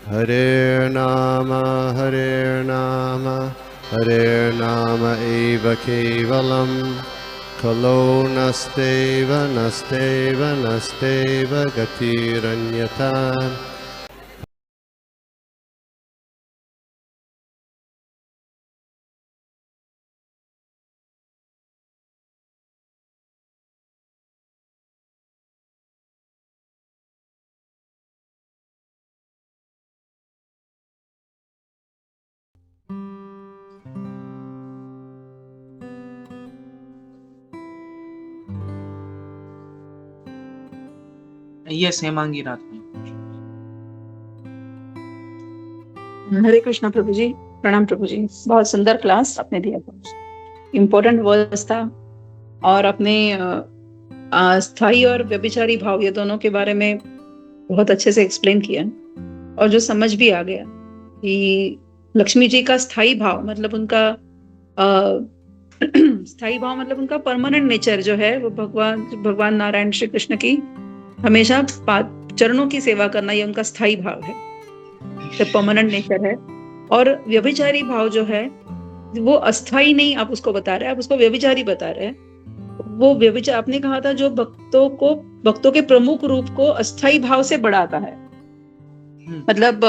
Hare Nama eva kevalam, kalo nasteva nasteva nasteva gatiranyata. Yes, Hemangi रात में। हरे कृष्णा प्रभु जी, प्रणाम प्रभु जी। बहुत सुंदर क्लास आपने दिया था, इम्पोर्टेंट वर्ड्स था और अपने स्थायी और व्यभिचारी भाव ये दोनों के बारे में बहुत अच्छे से एक्सप्लेन किया और जो समझ भी आ गया कि लक्ष्मी जी का स्थायी भाव मतलब उनका स्थायी भाव मतलब उनका परमानेंट नेचर जो है वो भगवान नारायण श्री कृष्ण की हमेशा चरणों की सेवा करना, ये उनका स्थायी भाव है, परमानेंट नेचर है। और व्यभिचारी भाव जो है वो अस्थाई नहीं आप उसको बता रहे हैं, आप उसको व्यभिचारी बता रहे हैं। वो व्यभिचार आपने कहा था जो भक्तों के प्रमुख रूप को अस्थाई भाव से बढ़ाता है। मतलब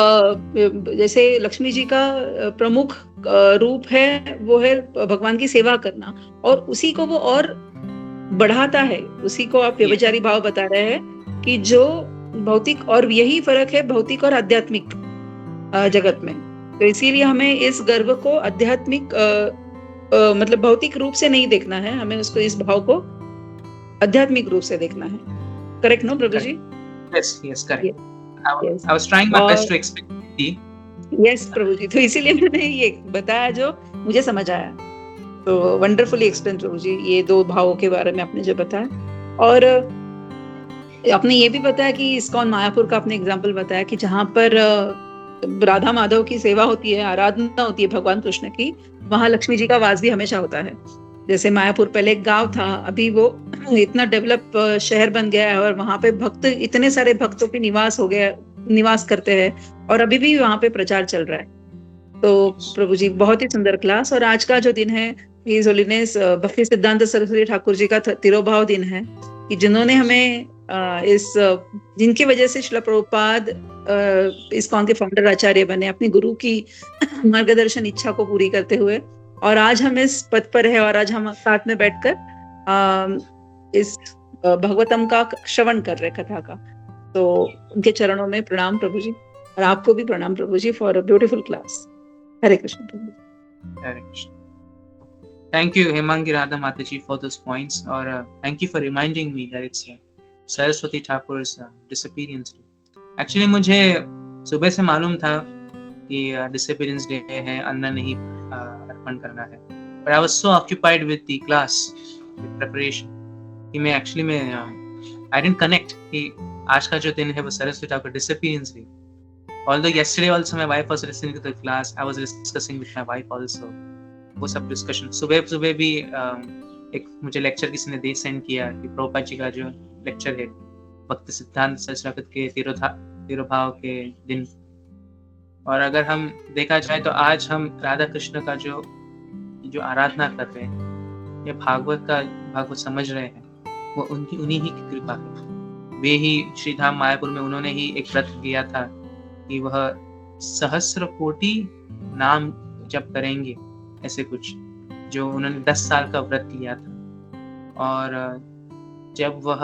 जैसे लक्ष्मी जी का प्रमुख रूप है वो है भगवान की सेवा करना, और उसी को वो और बढ़ाता है, उसी को आप व्यभिचारी भाव बता रहे हैं कि जो भौतिक, और यही फर्क है भौतिक और आध्यात्मिक जगत में। तो इसीलिए हमें इस गर्व को आध्यात्मिक मतलब भौतिक रूप से नहीं देखना है, हमें उसको, इस भाव को आध्यात्मिक रूप से देखना है। करेक्ट नो प्रभु जी? Yes, correct. I was trying my best to explain. Yes प्रभु जी, तो इसीलिए मैंने ये बताया जो मुझे समझ आया। तो वंडरफुली एक्सप्लेन प्रभु जी, ये दो भावों के बारे में आपने जो बताया। और आपने ये भी बताया कि इस्कॉन मायापुर का आपने एग्जाम्पल बताया कि जहाँ पर राधा माधव की सेवा होती है, आराधना होती है भगवान कृष्ण की, वहां लक्ष्मी जी का वास भी हमेशा होता है। जैसे मायापुर पहले एक गांव था, अभी वो इतना डेवलप शहर बन गया है और वहां पे भक्त, इतने सारे भक्तों के निवास करते हैं और अभी भी वहां पे प्रचार चल रहा है। तो प्रभु जी बहुत ही सुंदर क्लास। और आज का जो दिन है, हिज होलीनेस भक्ति सिद्धांत सरस्वती ठाकुर जी का तिरोभाव दिन है, कि जिन्होंने हमें जिनकी वजह से श्रील प्रभुपाद इस्कॉन के फाउंडर आचार्य बने, अपनी गुरु की मार्गदर्शन इच्छा को पूरी करते हुए, और आज हम इस पद पर है और आज हम साथ में बैठकर इस भगवतम का श्रवण कर रहे, कथा का। तो उनके चरणों में प्रणाम प्रभु जी, और आपको भी प्रणाम प्रभु जी for a beautiful class. Hare Krishna प्रभु। Hare Krishna. Thank you, Hemangi Radha Mataji, for those points. Or thank you for reminding me that it's Saraswati Thakur's disappearance day. Actually, मुझे सुबह से मालूम था कि disappearance day है, अन्न नहीं अर्पण करना है. But I was so occupied with the class, with preparation, कि मैं actually I didn't connect कि आज का जो दिन है वो Saraswati Thakur disappearance day. Although yesterday also my wife was listening to the class, I was discussing with my wife also. वो सब डिस्कशन सुबह भी एक मुझे लेक्चर किसी ने सेंड किया कि प्रभुपाद जी का जो लेक्चर है भक्ति सिद्धांत सरस्वती के तिरोभाव के दिन। और अगर हम देखा जाए तो आज हम राधा कृष्ण का जो आराधना कर रहे हैं, ये भागवत समझ रहे हैं, वो उन्हीं ही की कृपा है। वे ही श्रीधाम मायापुर में उन्होंने ही एक व्रत किया था कि वह 1,000 कोटि नाम जप करेंगे, ऐसे कुछ, जो उन्होंने 10 साल का व्रत किया था। और जब वह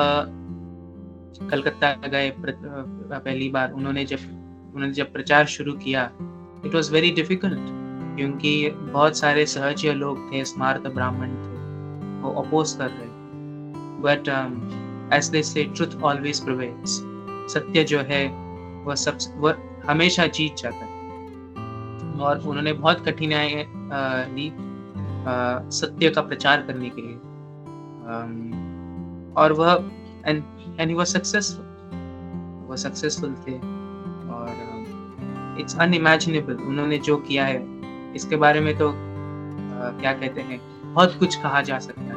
कलकत्ता गए पहली बार, उन्होंने जब प्रचार शुरू किया, इट वाज वेरी डिफिकल्ट, क्योंकि बहुत सारे सहजीय लोग थे, स्मार्त ब्राह्मण थे, वो अपोज कर रहे। बट एज दे से ट्रुथ ऑलवेज प्रिवेल्स, सत्य जो है वह हमेशा जीत जाता है। और उन्होंने बहुत कठिनाई ली सत्य का प्रचार करने के लिए, और वह एंड ही वाज सक्सेसफुल थे। और इट्स अनइमेजिनेबल उन्होंने जो किया है, इसके बारे में तो क्या कहते हैं, बहुत कुछ कहा जा सकता है,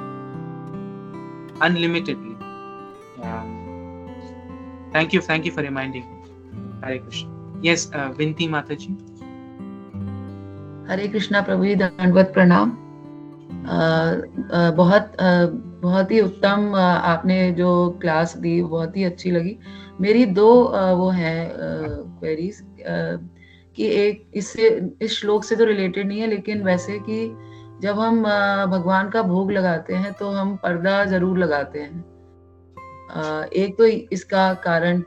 unlimitedly. Thank you for reminding. Hare Krishna. Yes, Vinti Mataji. Hare Krishna प्रभु जी, दंडवत प्रणाम। बहुत ही उत्तम आपने जो क्लास दी, बहुत ही अच्छी लगी। मेरी दो वो हैं क्वेरीज कि एक इस श्लोक से तो रिलेटेड नहीं है, लेकिन वैसे कि जब हम भगवान का भोग लगाते हैं तो हम पर्दा जरूर लगाते हैं। एक तो इसका कारण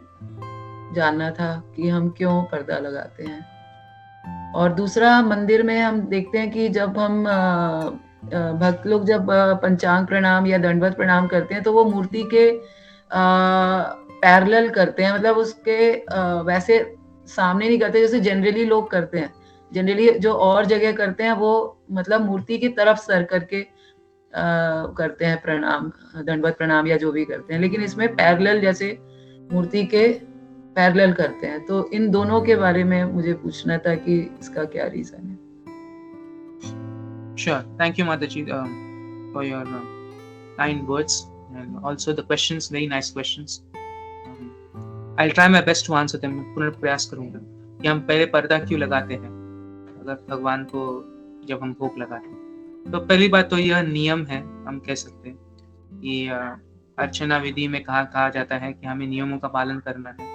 जानना था कि हम क्यों पर्दा लगाते हैं, और दूसरा मंदिर में हम देखते हैं कि जब हम भक्त लोग जब पंचांग प्रणाम या दंडवत प्रणाम करते हैं तो वो मूर्ति के पैरेलल करते हैं, मतलब उसके वैसे सामने नहीं करते जैसे जनरली लोग करते हैं। जनरली जो और जगह करते हैं वो मतलब मूर्ति की तरफ सर करके करते हैं प्रणाम, दंडवत प्रणाम या जो भी करते हैं, लेकिन इसमें पैरेलल जैसे मूर्ति के पैरेलल करते हैं। तो इन दोनों के बारे में मुझे पूछना था कि इसका क्या रीजन है। Sure. Thank you, Mataji, for your kind words and also the questions. Very nice questions. I'll try my best to answer them. पुनः प्रयास करूंगा कि हम पहले पर्दा क्यों लगाते हैं अगर भगवान को जब हम भोग लगाते हैं। तो पहली बात तो यह नियम है, हम कह सकते हैं कि अर्चना विधि में कहा जाता है कि हमें नियमों का पालन करना है।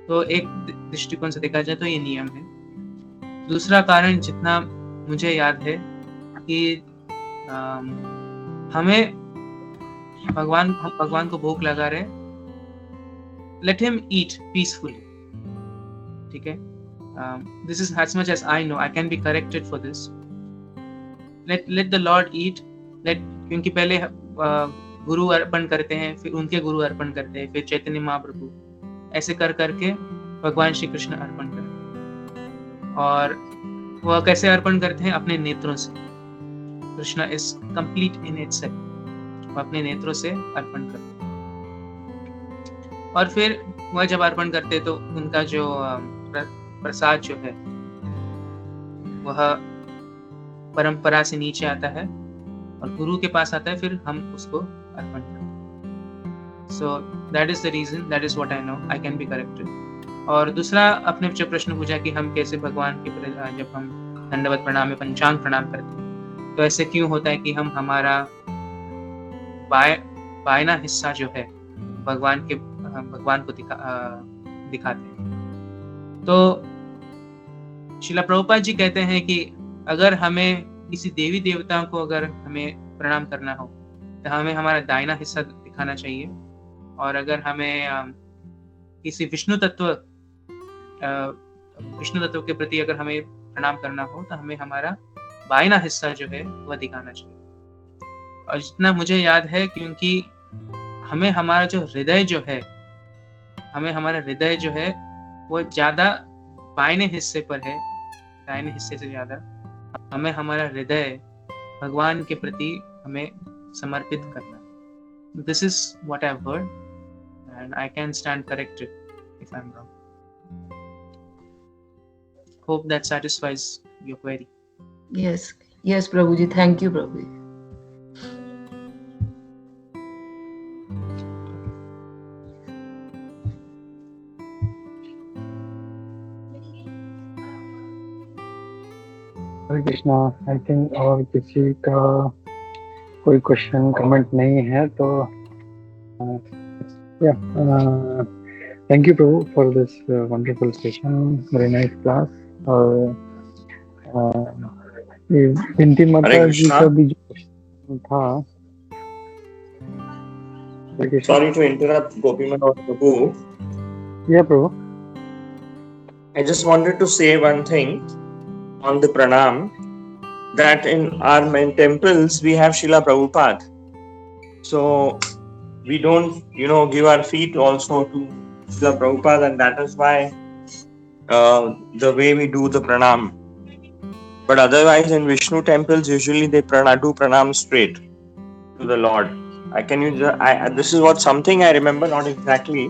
तो एक दृष्टिकोण से देखा जाए तो ये नियम है। दूसरा कारण जितना मुझे याद है कि हमें भगवान को भोग लगा रहे, let him eat peacefully, ठीक है। This is as much as I know. I can be corrected for this. Let the Lord eat. क्योंकि पहले गुरु अर्पण करते हैं, फिर उनके गुरु अर्पण करते हैं, फिर चैतन्य महाप्रभु, ऐसे कर करके भगवान श्री कृष्ण अर्पण करते हैं। और वह कैसे अर्पण करते हैं? अपने नेत्रों से। Krishna is complete in itself, वो अपने नेत्रों से अर्पण करते हैं। और फिर वह जब अर्पण करते तो उनका जो प्रसाद जो है वह परंपरा से नीचे आता है और गुरु के पास आता है, फिर हम उसको अर्पण करते हैं। So that is the reason, that is what I know, I can be corrected. और दूसरा आपने जो प्रश्न पूछा कि हम कैसे भगवान के जब हम दंडवत प्रणाम में पंचांग प्रणाम करते हैं तो ऐसे क्यों होता है कि हम हमारा बायना हिस्सा जो है भगवान को दिखाते हैं। तो श्रीला प्रभुपाद जी कहते हैं कि अगर हमें किसी देवी देवताओं को अगर हमें प्रणाम करना हो तो हमें हमारा दाहिना हिस्सा दिखाना चाहिए, और अगर हमें किसी विष्णु तत्व के प्रति अगर हमें प्रणाम करना हो तो हमें हमारा बायना हिस्सा जो है वह दिखाना चाहिए। और जितना मुझे याद है, क्योंकि हमें हमारा जो हृदय जो है वो ज्यादा बायने हिस्से पर है, दाहिने हिस्से से ज्यादा हमें हमारा हृदय भगवान के प्रति हमें समर्पित करना। This is what I have heard and I can stand corrected if I am wrong. Hope that satisfies your query. Yes प्रभु जी, थैंक यू प्रभु जी। हरे कृष्णा। आई थिंक और किसी का कोई क्वेश्चन कमेंट नहीं है तो थैंक यू प्रभु for this wonderful session, very nice class. और विनती माता जी का भी जो था, sorry to interrupt Gopiman or Prabhu. Yeah Prabhu. I just wanted to say one thing on the pranam, that in our main temples we have Srila Prabhupada, so we don't give our feet also to Srila Prabhupada, and that is why the way we do the pranam. But otherwise in Vishnu temples usually they do pranam straight to the Lord. This is what something I remember, not exactly,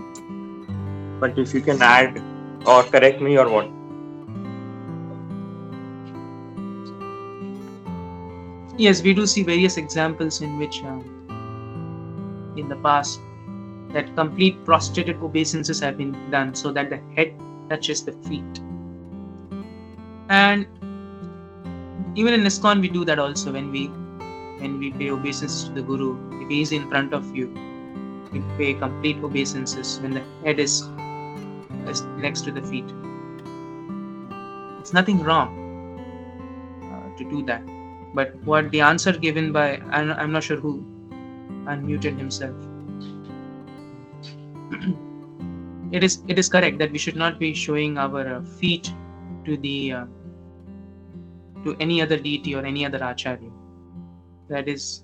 but if you can add or correct me or what. Yes, we do see various examples in which in the past that complete prostrated obeisances have been done so that the head touches the feet. And even in ISKCON we do that also. When we pay obeisances to the Guru, if he is in front of you, we pay complete obeisances when the head is next to the feet. It's nothing wrong to do that. But what the answer given by, I'm not sure who unmuted himself. It is correct that we should not be showing our feet to the to any other deity or any other acharya. That is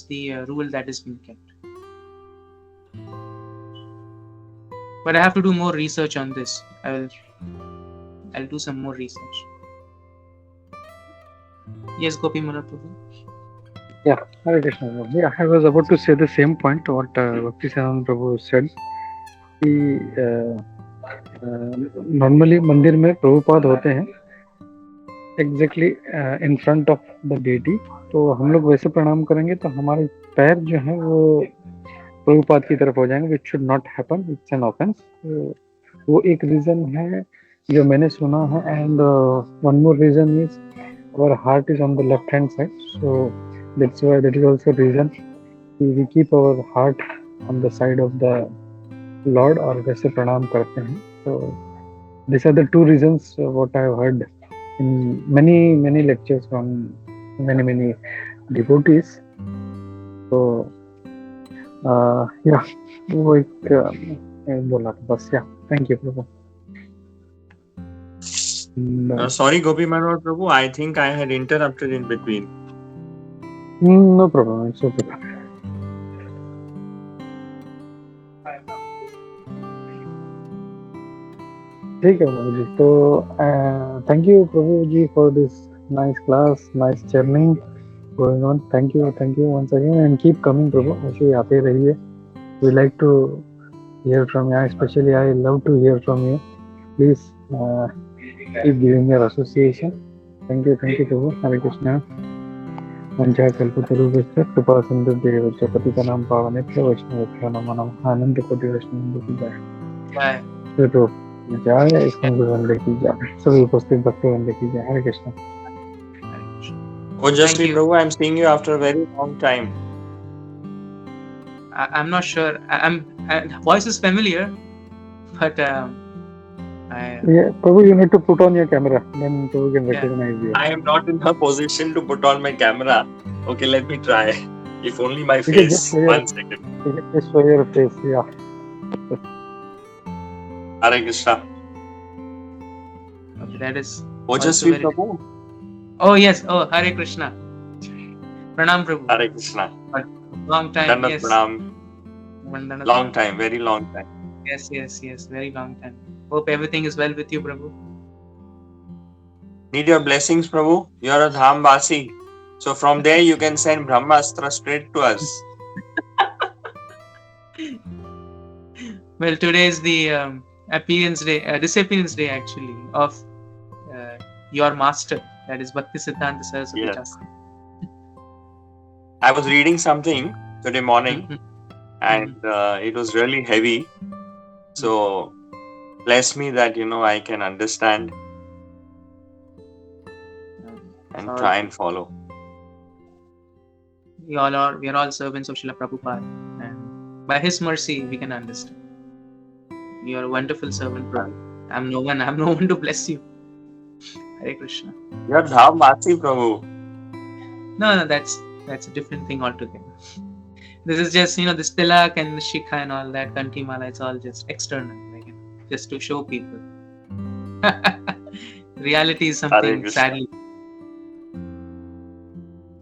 the rule that has been kept. But I have to do more research on this. I'll do some more research. Yes, Gopi Muraprabhu. Yeah, Hare Krishna. Prabhu. Yeah, I was about to say the same point what Bhakti Siddhanta Prabhu said. कि normally मंदिर में प्रभुपाद होते हैं exactly in front of the deity, तो हम लोग वैसे प्रणाम करेंगे तो हमारे पैर जो हैं वो प्रभुपाद की तरफ हो जाएंगे, which should not happen, it's an offence. वो एक रीजन है जो मैंने सुना है। And one more reason is our heart is on the left hand side, so that is also reason we keep our heart on the side of the Lord और वैसे प्रणाम करते हैं। So these are the two reasons what I have heard in many lectures from many devotees. So yeah, वो एक बोला था बस। Yeah, thank you Prabhu. Sorry, Gopi Manohar Prabhu, I think I had interrupted in between. No problem, it's okay. ठीक है प्रभु जी। तो थैंक यू प्रभु जी for this nice class, nice journey going on. Thank you once again and keep coming प्रभु, ऐसे आते रहिए। We like to hear from you, specially I love to hear from you. Please keep giving your association. Thank you Prabhu. Hare Krishna. वंचा कल्पतरुभ्यश्च कृपा सिन्धुभ्येव च पतितानां पावनेभ्यो वैष्णवेभ्यो नमो नमः। अनंत कोटि वैष्णव की जय। जय इस्कॉन गुरुवृंद की जय। सभी उपस्थित भक्तवृंद की जय। हरे Krishna. Ojasvi Prabhu, I'm seeing you after a very long time. I'm not sure. Voice is familiar, but Yeah, Prabhu, you need to put on your camera, then Prabhu can recognize you. I am not in a position to put on my camera. Okay, let me try. If only my face. 1 second. Just show your face, yeah. Hare Krishna. okay, that is Ojasvi very- Prabhu. Oh yes. Oh, Hare Krishna. Pranam Prabhu. Hare Krishna. Long time. Dandat Yes. Pranam. Vandanat. Long time, very long time. Yes. Very long time. Hope everything is well with you, Prabhu. Need your blessings, Prabhu. You are a Dham Vasi. So from there you can send Brahmastra straight to us. Well, today is the appearance day, disappearance day actually of your master, that is Bhakti Siddhanta Saraswati Yes. Thakur. I was reading something today morning Mhm. and it was really heavy. So bless me that I can understand and try and follow. We are all servants of Srila Prabhupada, and by his mercy we can understand. You are a wonderful servant, Prabhu. I'm no one to bless you. Hare Krishna. You are Dham Vasi, Prabhu. No, that's a different thing altogether. This is just this tilak and the shikha and all that kantimala. It's all just external, just to show people. Reality is Hare something Krishna. sadly.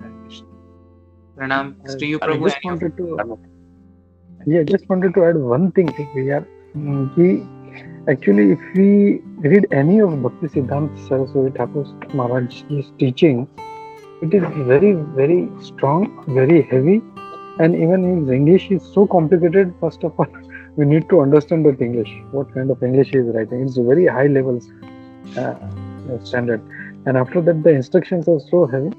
Hare Krishna. Pranam to you, I Prabhu. just wanted to add one thing here. Actually, if we read any of Bhakti Siddhanta Saraswati Thakur Maharaj's teaching, it is very, very strong, very heavy, and even his English is so complicated. First of all, we need to understand that English, what kind of English he is writing. It's a very high level standard. And after that, the instructions are so heavy.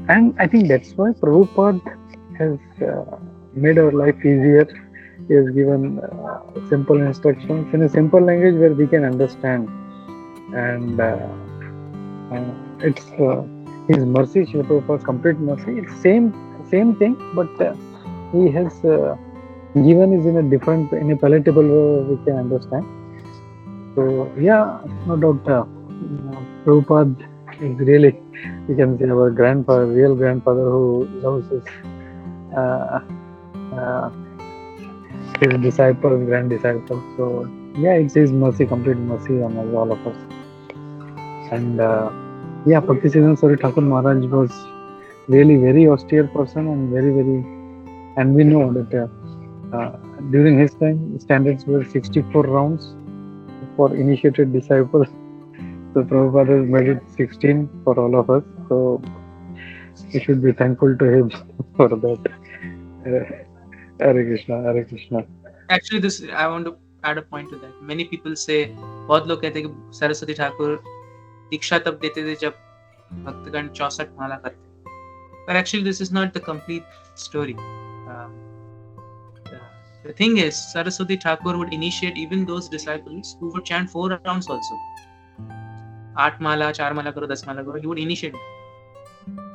And I think that's why Prabhupada has made our life easier. He has given simple instructions in a simple language where we can understand. And It's His mercy, Srila Prabhupada's complete mercy. It's same thing, but He has given is in a palatable way we can understand. So yeah, no doubt, Prabhupada is really, you can say, our grandfather, real grandfather who loves his disciples, grand disciples. So yeah, it's His mercy, complete mercy on all of us. And yeah, Bhaktisiddhanta Saraswati Thakur Maharaj was really very austere person and and we know that during his time standards were 64 rounds for initiated disciples. So Prabhupada has made it 16 for all of us. So we should be thankful to him for that. Hare Krishna, Hare Krishna. Actually, this I want to add a point to that. Many people say, बहुत लोग कहते हैं कि सरस्वती ठाकुर दीक्षा तब देते थे जब भक्तगण 64 माला करते. But actually, this is not the complete story. The thing is, Saraswati Thakur would initiate even those disciples who would chant 4 rounds also. 8 माला, 4 माला करो, 10 माला करो. He would initiate.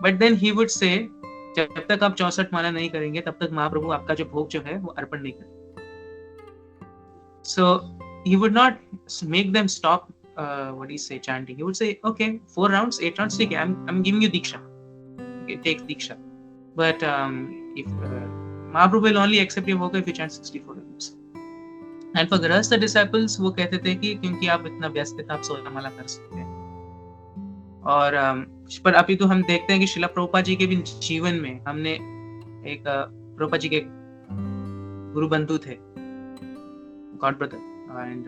But then he would say, जब तक आप 64 माला नहीं करेंगे, तब तक महाप्रभु आपका जो भोग जो है वो अर्पण नहीं करेंगे. So he would not make them stop. What do you say? Chanting. He would say, okay, 4 rounds, 8 rounds. Okay, I'm giving you diksha. Okay, take diksha. But if Mahaprabhu will only accept your bhoga if you chant 64 rounds. And for Grahastha disciples, वो कहते थे कि क्योंकि आप इतना व्यस्त थे, आप 16 माला कर सकते हैं. और पर अभी तो हम देखते हैं कि श्रीला प्रभुपाद जी के भी जीवन में हमने एक प्रभुपाद जी के गुरु बंधु थे, God brother, and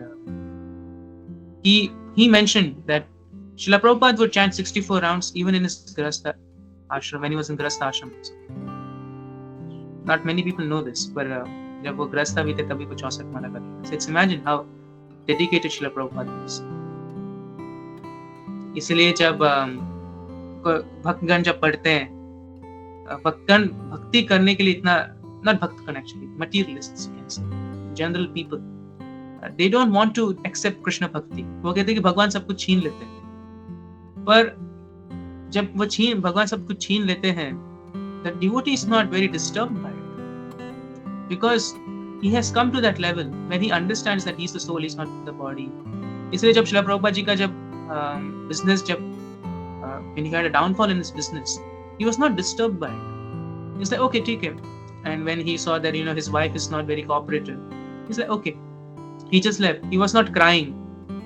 he mentioned that Srila Prabhupada would chant 64 rounds even in his Grahastha ashram, when he was in Grahastha ashram. Not many people know this, but जब वो Grahastha भी थे तभी वो 64 माला करते थे. So it's imagine how dedicated Srila Prabhupada was. इसलिए जब भक्तगण जब पढ़ते हैं, भक्तगण भक्ति करने के लिए इतना, not भक्तगण actually, materialists you can say, general people, they don't want to accept Krishna bhakti. वो कहते हैं कि भगवान सब कुछ छीन लेते हैं. पर जब वो भगवान सब कुछ छीन लेते हैं, the devotee is not very disturbed by it, because he has come to that level when he understands that he is the soul, he is not the body. इसलिए जब श्रीला प्रभुपाद जी का जब business, when he had a downfall in his business, he was not disturbed by it. He's like, okay, ठीक है. And when he saw that his wife is not very cooperative, he's like, okay. He just left. He was not crying.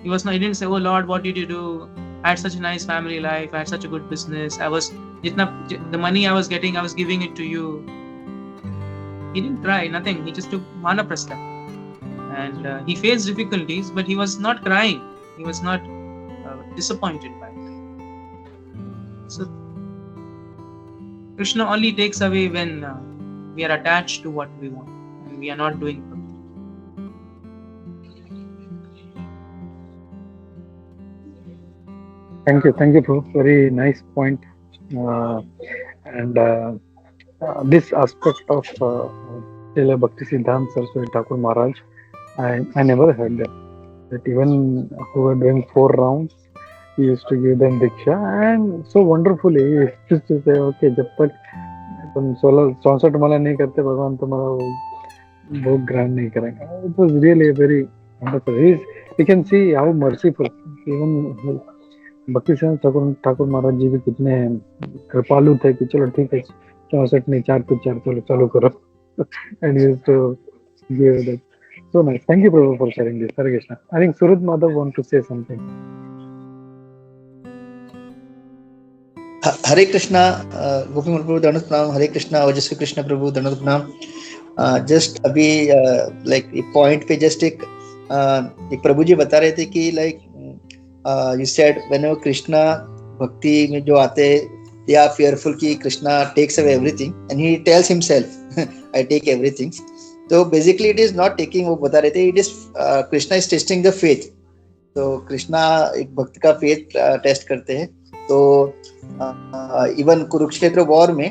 He didn't say, oh Lord, what did you do? I had such a nice family life. I had such a good business. The money I was getting, I was giving it to you. He didn't cry, nothing. He just took Vanaprastha. And he faced difficulties, but he was not crying. He was not disappointed by it. So Krishna only takes away when we are attached to what we want and we are not doing bhakti. Thank you, Prabhu. Very nice point. And this aspect of Srila Bhaktisiddhanta Saraswati Thakur Maharaj, I never heard that even who were doing 4 rounds, he used to give them diksha, and so wonderfully he used to say, okay, जब तक तुम 64 माला नहीं करते, भगवान तुम्हारा भोग ग्रहण नहीं करेंगे. It was really very wonderful. You can see how merciful even Bhaktisiddhanta Thakur महाराज जी भी कितने कृपालु थे कि चलो ठीक है 64 नहीं 4 तो 4 चलो चालू करो. And he used to give that. So nice. Thank you, Prabhu, for sharing this. Hare Krishna. I think Surud Madhav want to say something. हरे कृष्णा गोपी मोहन प्रभु दंडवत प्रणाम. हरे कृष्णा ओजस्वी कृष्ण प्रभु दंडवत प्रणाम. जस्ट अभी लाइक एक पॉइंट पे जस्ट एक प्रभु जी बता रहे थे कि like you said whenever Krishna भक्ति में जो आते हैं they are fearful कि Krishna takes away everything and he tells himself I take everything. So basically it is not taking, वो बता रहे थे, it is Krishna is testing the faith. तो कृष्णा एक भक्त का faith टेस्ट करते हैं. तो even कुरुक्षेत्र वॉर में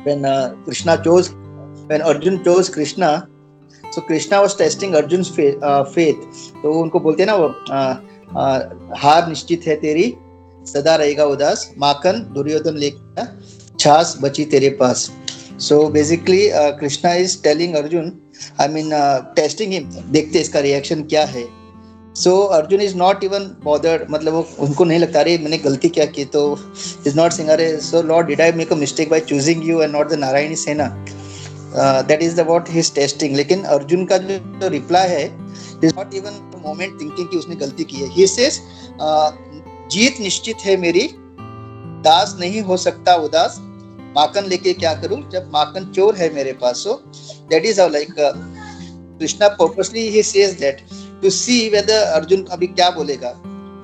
when Arjun chose Krishna, so Krishna was testing Arjun's faith. तो उनको बोलते हैं ना वो हार निश्चित है तेरी सदा रहेगा उदास, माखन दुर्योधन लेकर छाछ बची तेरे पास. So basically Krishna is telling Arjun, I mean testing him, देखते इसका रिएक्शन क्या है. So Arjun is not even bothered, मतलब वो उनको नहीं लगता अरे मैंने गलती क्या की, तो is not saying अरे so Lord did I make a mistake by choosing you and not the Narayani Sena. That is the what he is testing. लेकिन अर्जुन का जो रिप्लाई है is not even a moment thinking कि उसने गलती की है. He says जीत निश्चित है मेरी, दास नहीं हो सकता उदास, माखन लेके क्या करूं जब माखन चोर है मेरे पास. So that is how like Krishna purposely he says that to see whether Arjun अभी क्या बोलेगा.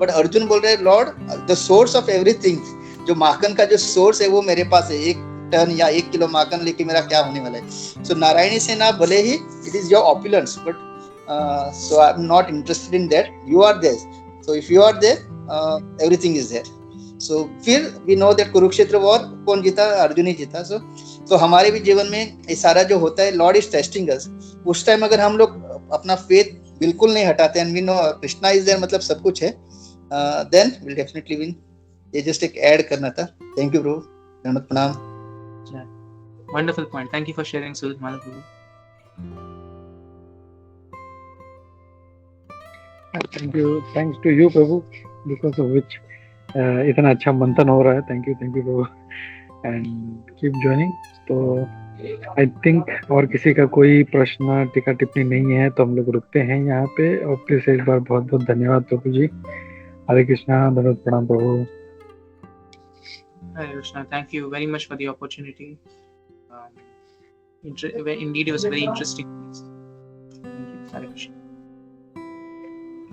But अर्जुन बोल रहे Lord the source of everything, जो माखन का जो सोर्स है वो मेरे पास है, 1 टन या 1 किलो माखन लेके मेरा क्या होने वाला है. सो नारायणी सेना भले ही it is your opulence, but so I am not interested in that. You are there, so if you are there everything is there. So फिर we know that Kurukshetra war कौन जीता, अर्जुन ही जीता. सो हमारे भी जीवन में ये सारा जो होता है लॉर्ड इज टेस्टिंग अस. उस टाइम अगर हम लोग अपना फेथ बिल्कुल नहीं हटाते and we know Krishna is there, मतलब सब कुछ है, देन विल डेफिनेटली विन. ये जस्ट एक ऐड करना था. थैंक यू ब्रो, धन्यवाद, प्रणाम. Wonderful point. Thank you for sharing, Sudhit Malaprabhu. Thank you, thanks to you प्रभु, बिकॉज ऑफ विच इतना अच्छा मंथन हो रहा है. थैंक यू प्रभु एंड कीप जॉइनिंग. तो आई थिंक और किसी का कोई प्रश्न टीका टिप्पणी नहीं है तो हम लोग रुकते हैं यहाँ पे. और फिर से एक बार बहुत बहुत धन्यवाद प्रभु जी. हरे कृष्णा, धन्यवाद, प्रणाम प्रभु. Hare Krishna. Thank you very much for the opportunity. Indeed, it was a very interesting piece. Thank you. Hare Krishna.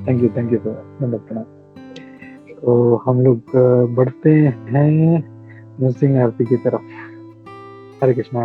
Thank you धन्यवाद, प्रणाम. तो हम लोग बढ़ते हैं नरसिंह आरती की तरफ. हरे कृष्णा.